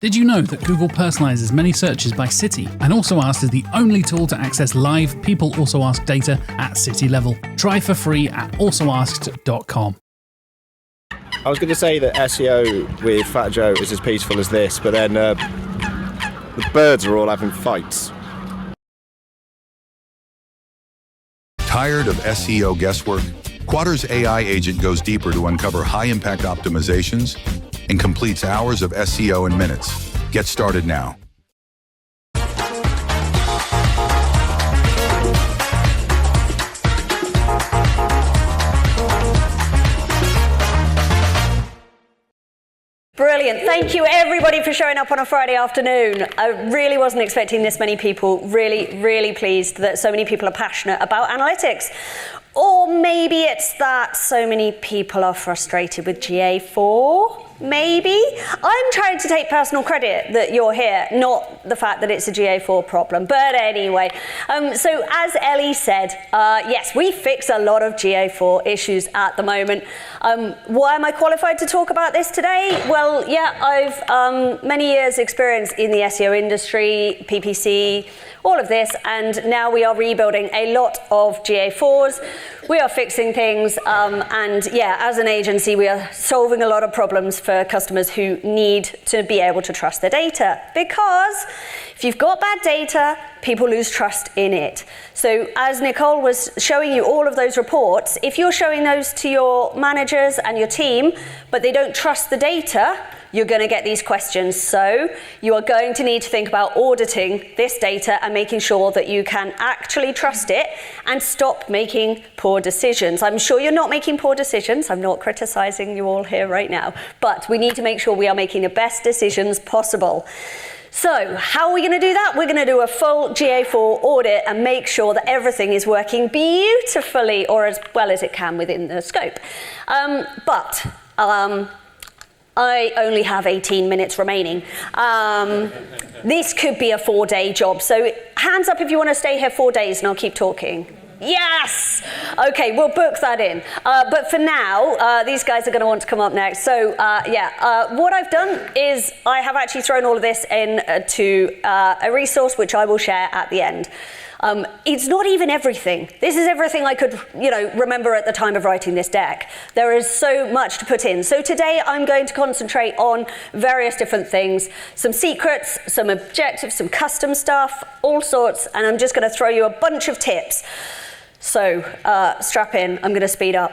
Did you know that Google personalizes many searches by city and Also Asked is the only tool to access live People Also Asked data at city level? Try for free at alsoasked.com. I was going to say that SEO with Fat Joe is as peaceful as this, but then the birds are all having fights. Tired of SEO guesswork? Quadra's AI agent goes deeper to uncover high-impact optimizations and completes hours of SEO in minutes. Get started now. Brilliant. Thank you everybody for showing up on a Friday afternoon. I really wasn't expecting this many people. Really pleased that so many people are passionate about analytics. Or maybe it's that so many people are frustrated with GA4. Maybe. I'm trying to take personal credit that you're here, not the fact that it's a GA4 problem. But anyway, so as Ellie said, yes, we fix a lot of GA4 issues at the moment. Why am I qualified to talk about this today? Well, yeah, I've many years experience in the SEO industry, PPC, all of this, and now we are rebuilding a lot of GA4s. We are fixing things, and yeah, as an agency, we are solving a lot of problems for customers who need to be able to trust their data. Because if you've got bad data, people lose trust in it. So as Nicole was showing you all of those reports, if you're showing those to your managers and your team, but they don't trust the data, you're going to get these questions. So you are going to need to think about auditing this data and making sure that you can actually trust it and stop making poor decisions. I'm sure you're not making poor decisions. I'm not criticizing you all here right now, but we need to make sure we are making the best decisions possible. So how are we going to do that? We're going to do a full GA4 audit and make sure that everything is working beautifully, or as well as it can within the scope. I only have 18 minutes remaining. This could be a 4-day job. So hands up if you want to stay here 4 days and I'll keep talking. Yes! Okay, we'll book that in. But for now, these guys are going to want to come up next. So what I've done is I have actually thrown all of this into a resource which I will share at the end. It's not even everything. This is everything I could, remember at the time of writing this deck. There is so much to put in. So today I'm going to concentrate on various different things, some secrets, some objectives, some custom stuff, all sorts, and I'm just going to throw you a bunch of tips. So strap in, I'm going to speed up.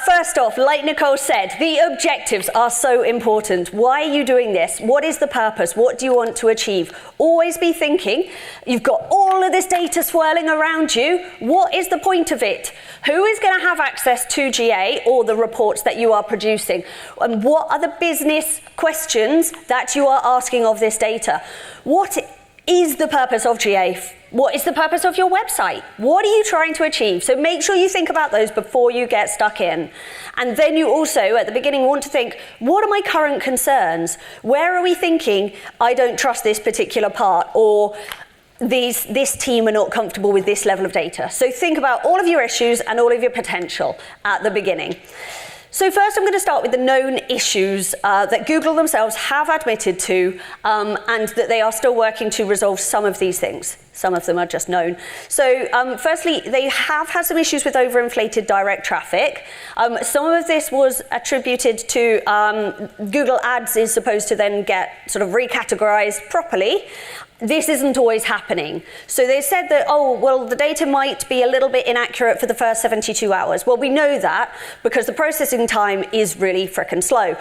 First off, like Nicole said, the objectives are so important. Why are you doing this? What is the purpose? What do you want to achieve? Always be thinking, you've got all of this data swirling around you. What is the point of it? Who is going to have access to GA or the reports that you are producing? And what are the business questions that you are asking of this data? What is the purpose of GA? What is the purpose of your website? What are you trying to achieve? So make sure you think about those before you get stuck in. And then you also, at the beginning, want to think, what are my current concerns? Where are we thinking, I don't trust this particular part, or this team are not comfortable with this level of data? So think about all of your issues and all of your potential at the beginning. So first I'm going to start with the known issues that Google themselves have admitted to, and that they are still working to resolve some of these things. Some of them are just known. So firstly, they have had some issues with overinflated direct traffic. Some of this was attributed to Google Ads is supposed to then get sort of recategorized properly. This isn't always happening. So they said that, the data might be a little bit inaccurate for the first 72 hours. Well, we know that because the processing time is really frickin' slow.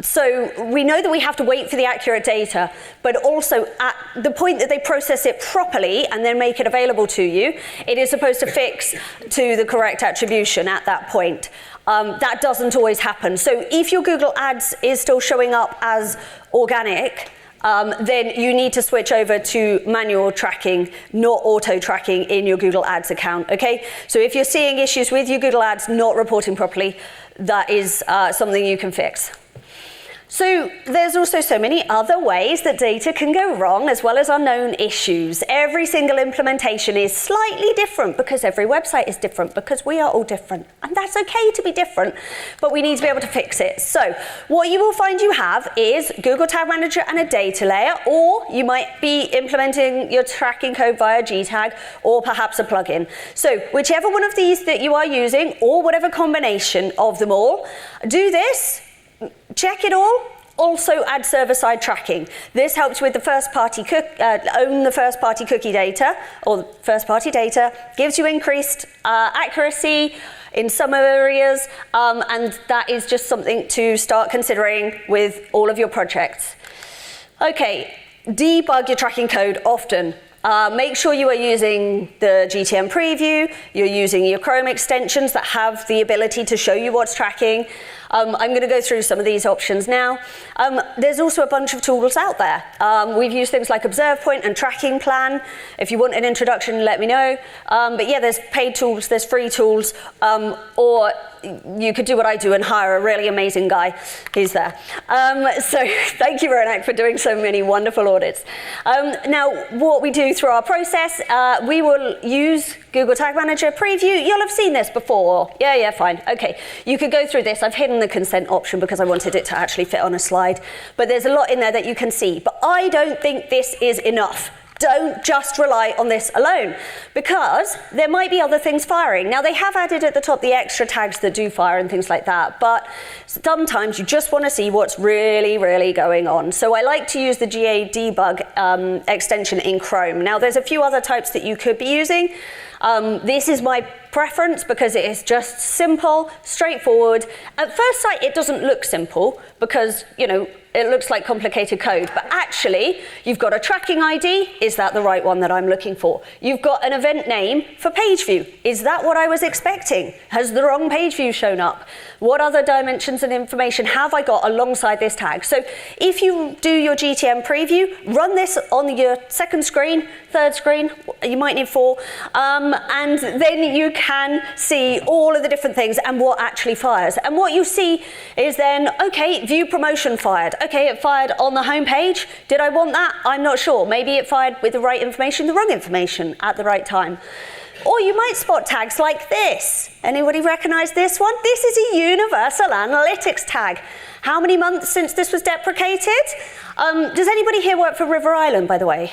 So we know that we have to wait for the accurate data, but also at the point that they process it properly and then make it available to you, it is supposed to fix to the correct attribution at that point. That doesn't always happen. So if your Google Ads is still showing up as organic, then you need to switch over to manual tracking, not auto tracking in your Google Ads account, okay? So if you're seeing issues with your Google Ads not reporting properly, that is something you can fix. So there's also so many other ways that data can go wrong, as well as unknown issues. Every single implementation is slightly different because every website is different, because we are all different. And that's okay to be different, but we need to be able to fix it. So what you will find you have is Google Tag Manager and a data layer, or you might be implementing your tracking code via GTag, or perhaps a plugin. So whichever one of these that you are using, or whatever combination of them all, do this. Check it all. Also add server-side tracking. This helps with the first-party own the first-party cookie data, or first-party data, gives you increased accuracy in some areas, and that is just something to start considering with all of your projects. Okay, debug your tracking code often. Make sure you are using the GTM preview, you're using your Chrome extensions that have the ability to show you what's tracking. I'm going to go through some of these options now. There's also a bunch of tools out there. We've used things like Observe Point and Tracking Plan. If you want an introduction, let me know. But yeah, there's paid tools, there's free tools, or you could do what I do and hire a really amazing guy. He's there. So thank you, Ronak, for doing so many wonderful audits. Now, what we do through our process, we will use Google Tag Manager Preview. You'll have seen this before. Yeah, fine. Okay, you could go through this. I've hidden the consent option because I wanted it to actually fit on a slide. But there's a lot in there that you can see. But I don't think this is enough. Don't just rely on this alone, because there might be other things firing. Now, they have added at the top the extra tags that do fire and things like that, but sometimes you just want to see what's really, really going on. So I like to use the GA debug extension in Chrome. Now, there's a few other types that you could be using. This is my preference because it is just simple, straightforward. At first sight, it doesn't look simple because, you know, it looks like complicated code, but actually, you've got a tracking ID. Is that the right one that I'm looking for? You've got an event name for page view. Is that what I was expecting? Has the wrong page view shown up? What other dimensions and information have I got alongside this tag? So if you do your GTM preview, run this on your second screen, third screen, you might need 4, and then you can see all of the different things and what actually fires. And what you see is then, okay, view promotion fired. Okay, it fired on the home page. Did I want that? I'm not sure. Maybe it fired with the right information, the wrong information at the right time. Or you might spot tags like this. Anybody recognize this one? This is a universal analytics tag. How many months since this was deprecated? Does anybody here work for River Island, by the way?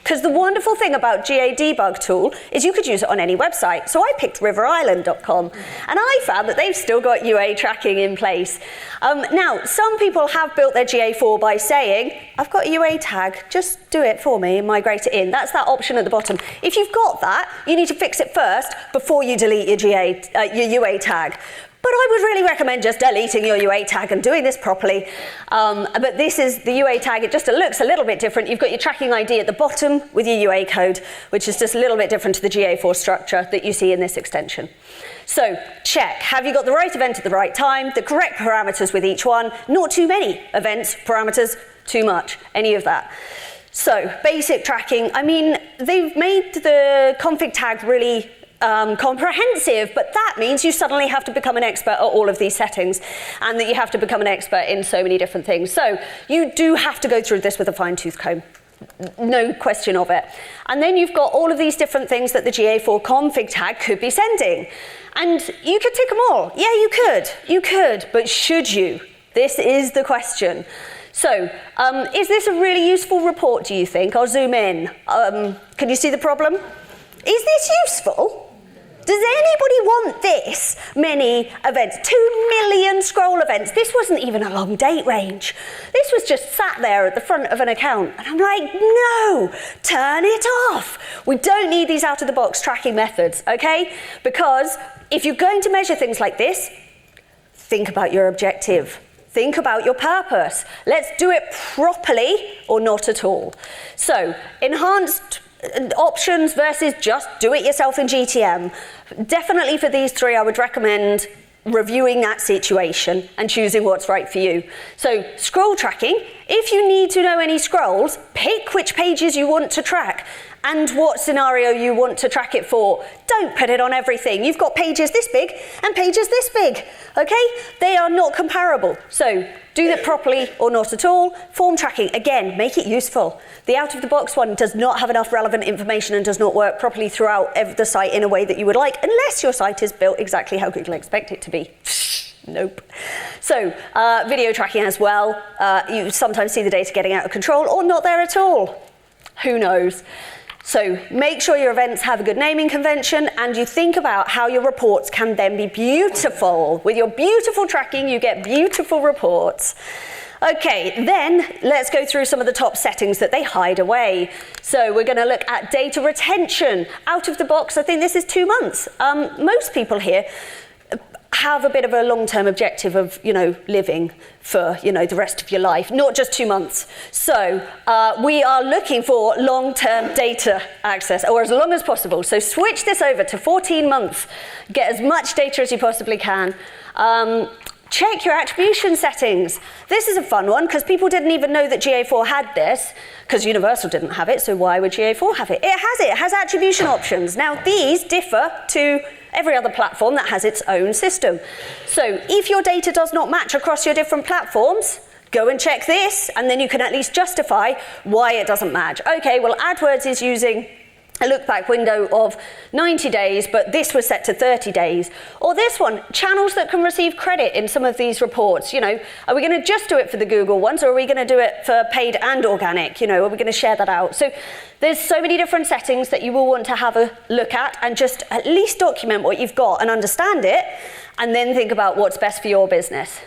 Because the wonderful thing about GA Debug tool is you could use it on any website. So I picked riverisland.com, and I found that they've still got UA tracking in place. Now, some people have built their GA4 by saying, I've got a UA tag, just do it for me and migrate it in. That's that option at the bottom. If you've got that, you need to fix it first before you delete your UA tag. But I would really recommend just deleting your UA tag and doing this properly. But this is the UA tag. It just looks a little bit different. You've got your tracking ID at the bottom with your UA code, which is just a little bit different to the GA4 structure that you see in this extension. So check, have you got the right event at the right time, the correct parameters with each one, not too many events, parameters, too much, any of that. So basic tracking, I mean, they've made the config tag really comprehensive, but that means you suddenly have to become an expert at all of these settings, and that you have to become an expert in so many different things. So you do have to go through this with a fine-tooth comb. No question of it. And then you've got all of these different things that the GA4 config tag could be sending. And you could tick them all. Yeah, you could, but should you? This is the question. So, is this a really useful report, do you think? I'll zoom in. Can you see the problem? Is this useful? Does anybody want this many events? 2 million scroll events. This wasn't even a long date range. This was just sat there at the front of an account. And I'm like, no, turn it off. We don't need these out-of-the-box tracking methods, okay? Because if you're going to measure things like this, think about your objective. Think about your purpose. Let's do it properly or not at all. So, enhanced options versus just do it yourself in GTM. Definitely for these 3, I would recommend reviewing that situation and choosing what's right for you. So scroll tracking, if you need to know any scrolls, pick which pages you want to track and what scenario you want to track it for. Don't put it on everything. You've got pages this big and pages this big, okay? They are not comparable. So Do that properly or not at all. Form tracking, again, make it useful. The out-of-the-box one does not have enough relevant information and does not work properly throughout the site in a way that you would like, unless your site is built exactly how Google expects it to be. Nope. So, video tracking as well. You sometimes see the data getting out of control or not there at all. Who knows? So make sure your events have a good naming convention, and you think about how your reports can then be beautiful. With your beautiful tracking, you get beautiful reports. Okay, then let's go through some of the top settings that they hide away. So we're going to look at data retention. Out of the box, I think this is 2 months. Most people here have a bit of a long-term objective of, living for, the rest of your life, not just 2 months. So we are looking for long-term data access, or as long as possible. So switch this over to 14 months. Get as much data as you possibly can. Check your attribution settings. This is a fun one because people didn't even know that GA4 had this, because Universal didn't have it, so why would GA4 have it? It has attribution options. Now these differ to every other platform that has its own system. So if your data does not match across your different platforms, go and check this, and then you can at least justify why it doesn't match. Okay, well, AdWords is using a look-back window of 90 days, but this was set to 30 days. Or this one, channels that can receive credit in some of these reports. Are we going to just do it for the Google ones, or are we going to do it for paid and organic? Are we going to share that out? So there's so many different settings that you will want to have a look at, and just at least document what you've got and understand it, and then think about what's best for your business.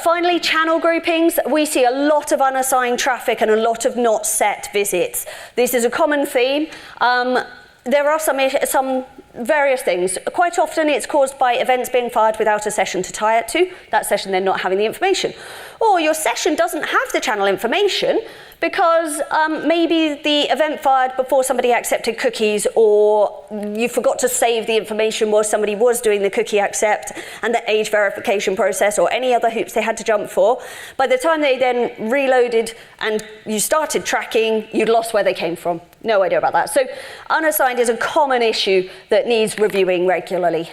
Finally, channel groupings. We see a lot of unassigned traffic and a lot of not set visits. This is a common theme. There are some various things. Quite often it's caused by events being fired without a session to tie it to, that session then not having the information. Or your session doesn't have the channel information because maybe the event fired before somebody accepted cookies, or you forgot to save the information while somebody was doing the cookie accept and the age verification process, or any other hoops they had to jump for. By the time they then reloaded and you started tracking, you'd lost where they came from. No idea about that. So unassigned is a common issue that needs reviewing regularly.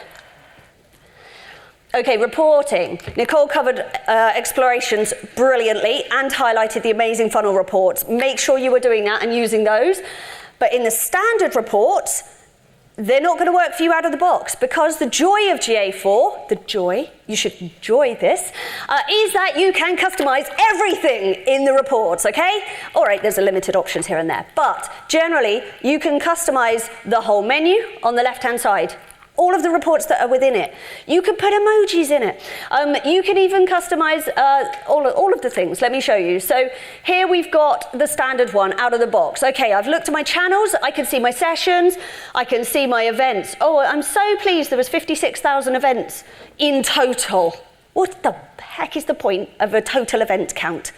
Okay, reporting. Nicole covered explorations brilliantly and highlighted the amazing funnel reports. Make sure you were doing that and using those. But in the standard reports, they're not going to work for you out of the box, because the joy of GA4, you should enjoy this, is that you can customize everything in the reports, okay? All right, there's a limited options here and there, but generally you can customize the whole menu on the left-hand side. All of the reports that are within it. You can put emojis in it. You can even customize all of the things. Let me show you. So here we've got the standard one out of the box. Okay, I've looked at my channels. I can see my sessions. I can see my events. Oh, I'm so pleased there was 56,000 events in total. What the heck is the point of a total event count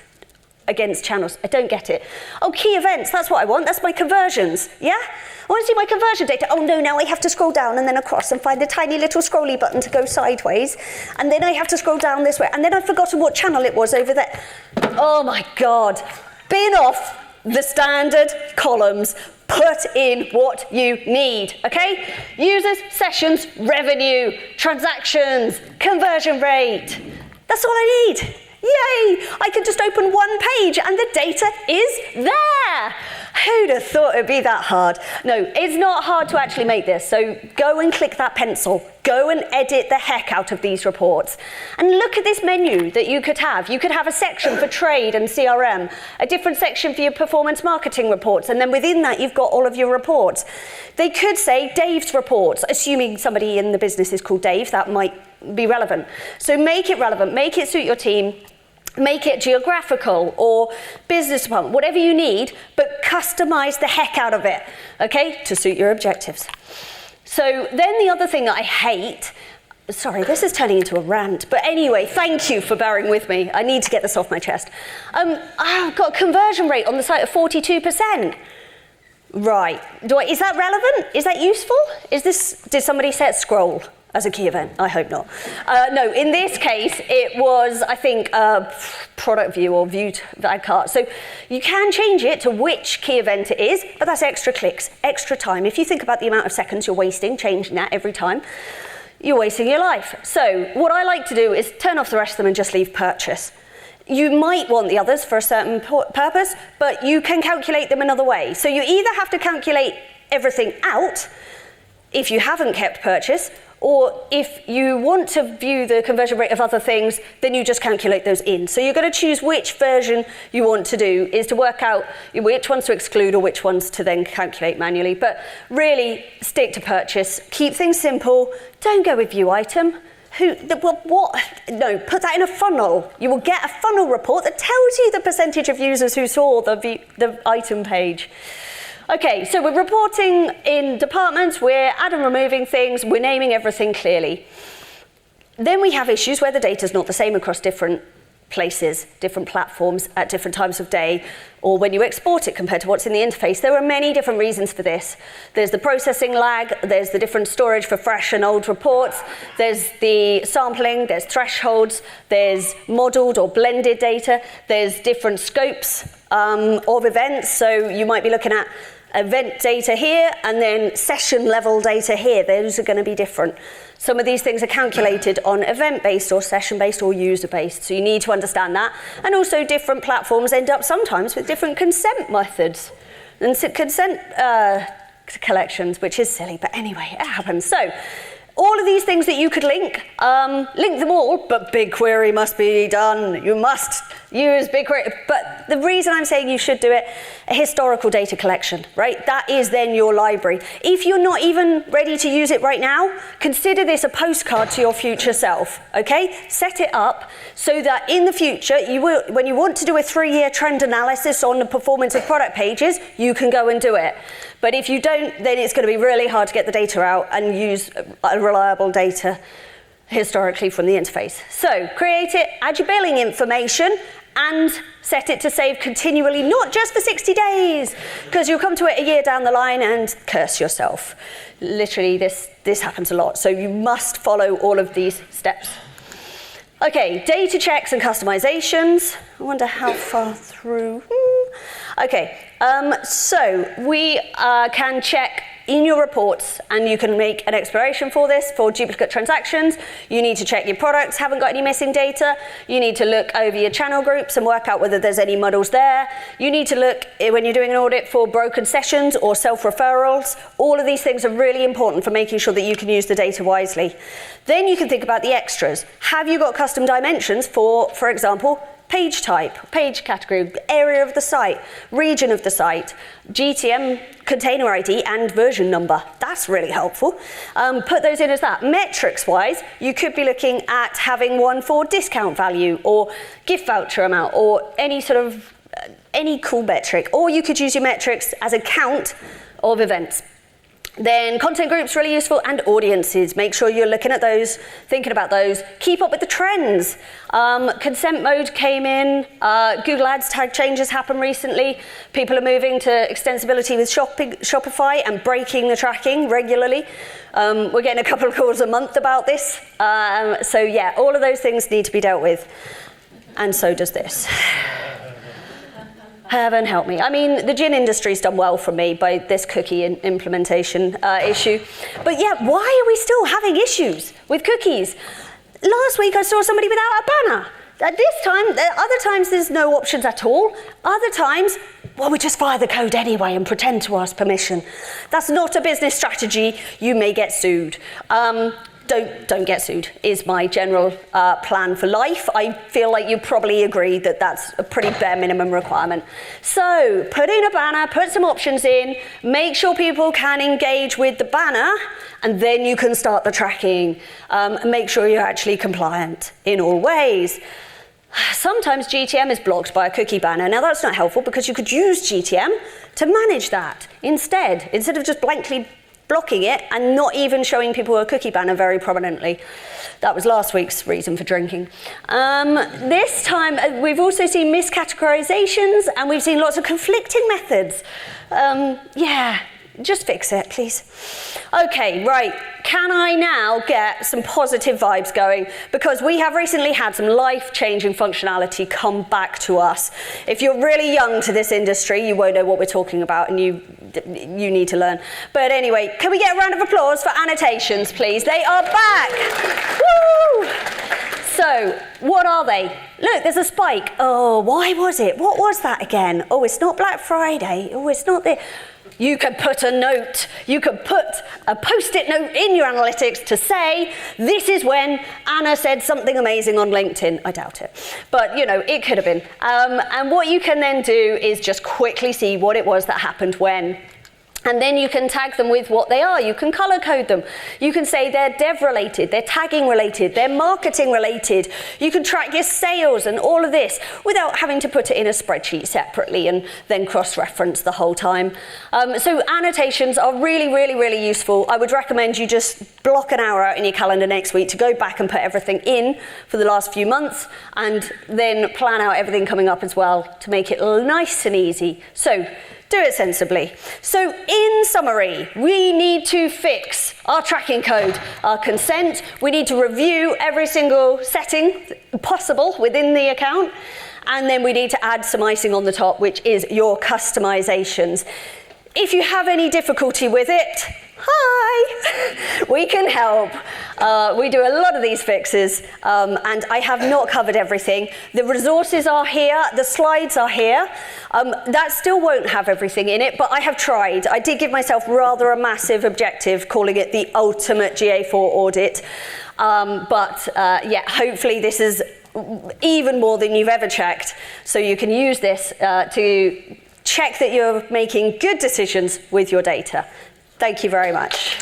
against channels? I don't get it. Oh, key events, that's what I want. That's my conversions, yeah? I want to see my conversion data. Oh no, now I have to scroll down and then across and find the tiny little scrolly button to go sideways. And then I have to scroll down this way. And then I've forgotten what channel it was over there. Oh my God. Bin off the standard columns. Put in what you need, okay? Users, sessions, revenue, transactions, conversion rate. That's all I need. Yay! I can just open one page and the data is there. Who'd have thought it'd be that hard? No, it's not hard to actually make this. So go and click that pencil. Go and edit the heck out of these reports. And look at this menu that you could have. You could have a section for trade and CRM, a different section for your performance marketing reports, and then within that you've got all of your reports. They could say Dave's reports, assuming somebody in the business is called Dave, that might be relevant. So make it relevant, make it suit your team. Make it geographical or business department, whatever you need, but customize the heck out of it, okay, to suit your objectives. So then the other thing that I hate, sorry, this is turning into a rant, but anyway, thank you for bearing with me. I need to get this off my chest. I've got a conversion rate on the site of 42%. Right, is that relevant? Is that useful? Did somebody set scroll as a key event? I hope not. No, in this case, it was, I think, product view or viewed ad cart. So you can change it to which key event it is, but that's extra clicks, extra time. If you think about the amount of seconds you're wasting changing that every time, you're wasting your life. So what I like to do is turn off the rest of them and just leave purchase. You might want the others for a certain purpose, but you can calculate them another way. So you either have to calculate everything out if you haven't kept purchase, or if you want to view the conversion rate of other things, then you just calculate those in. So you're going to choose which version you want to do, is to work out which ones to exclude or which ones to then calculate manually. But really, stick to purchase. Keep things simple. Don't go with view item. No, put that in a funnel. You will get a funnel report that tells you the percentage of users who saw the item page. Okay, so we're reporting in departments, we're adding and removing things, we're naming everything clearly. Then we have issues where the data's not the same across different places, different platforms at different times of day, or when you export it compared to what's in the interface. There are many different reasons for this. There's the processing lag, there's the different storage for fresh and old reports, there's the sampling, there's thresholds, there's modeled or blended data, there's different scopes of events. So you might be looking at event data here and then session level data here. Those are going to be different. Some of these things are calculated on event-based or session-based or user-based, so you need to understand that. And also different platforms end up sometimes with different consent methods and consent collections, which is silly, but anyway, it happens. So all of these things that you could link them all, but BigQuery must be done. You must use BigQuery. But the reason I'm saying you should do it, a historical data collection, right? That is then your library. If you're not even ready to use it right now, consider this a postcard to your future self, okay? Set it up so that in the future, when you want to do a 3-year trend analysis on the performance of product pages, you can go and do it. But if you don't, then it's going to be really hard to get the data out and use reliable data historically from the interface. So create it, add your billing information, and set it to save continually, not just for 60 days, because you'll come to it a year down the line and curse yourself. Literally, this happens a lot, so you must follow all of these steps. Okay, data checks and customizations. I wonder how far through. Okay, so we can check in your reports, and you can make an exploration for this for duplicate transactions. You need to check your products haven't got any missing data. You need to look over your channel groups and work out whether there's any muddles there. You need to look, when you're doing an audit, for broken sessions or self-referrals. All of these things are really important for making sure that you can use the data wisely. Then you can think about the extras. Have you got custom dimensions for example, page type, page category, area of the site, region of the site, GTM, container ID, and version number. That's really helpful. Put those in as that. Metrics-wise, you could be looking at having one for discount value or gift voucher amount or any cool metric. Or you could use your metrics as a count of events. Then content groups, really useful, and audiences. Make sure you're looking at those, thinking about those. Keep up with the trends. Consent mode came in. Google Ads tag changes happened recently. People are moving to extensibility with Shopify and breaking the tracking regularly. We're getting a couple of calls a month about this. So yeah, all of those things need to be dealt with. And so does this. Heaven help me. I mean, the gin industry's done well for me by this cookie implementation issue. But yeah, why are we still having issues with cookies? Last week I saw somebody without a banner. At this time, other times there's no options at all. Other times, well, we just fire the code anyway and pretend to ask permission. That's not a business strategy. You may get sued. Don't get sued is my general plan for life. I feel like you probably agree that that's a pretty bare minimum requirement. So put in a banner, put some options in, make sure people can engage with the banner, and then you can start the tracking. And make sure you're actually compliant in all ways. Sometimes GTM is blocked by a cookie banner. Now that's not helpful because you could use GTM to manage that instead of just blankly blocking it and not even showing people a cookie banner very prominently. That was last week's reason for drinking. This time, we've also seen miscategorizations and we've seen lots of conflicting methods. Just fix it, please. Okay, right. Can I now get some positive vibes going? Because we have recently had some life-changing functionality come back to us. If you're really young to this industry, you won't know what we're talking about and you need to learn. But anyway, can we get a round of applause for annotations, please? They are back! Woo! So, What are they? Look, there's a spike. Oh, why was it? What was that again? Oh, it's not Black Friday. Oh, it's not the... You could put a note, you could put a post-it note in your analytics to say, this is when Anna said something amazing on LinkedIn. I doubt it, but you know, it could have been. And what you can then do is just quickly see what it was that happened when. And then you can tag them with what they are. You can color code them. You can say they're dev related, they're tagging related, they're marketing related. You can track your sales and all of this without having to put it in a spreadsheet separately and then cross-reference the whole time. So annotations are really, really, really useful. I would recommend you just block an hour out in your calendar next week to go back and put everything in for the last few months and then plan out everything coming up as well to make it nice and easy. So do it sensibly. So in summary, we need to fix our tracking code, our consent. We need to review every single setting possible within the account. And then we need to add some icing on the top, which is your customizations. If you have any difficulty with it, hi, we can help. We do a lot of these fixes, and I have not covered everything. The resources are here, the slides are here. That still won't have everything in it, but I have tried. I did give myself rather a massive objective, calling it the ultimate GA4 audit. Yeah, hopefully this is even more than you've ever checked, so you can use this to check that you're making good decisions with your data. Thank you very much.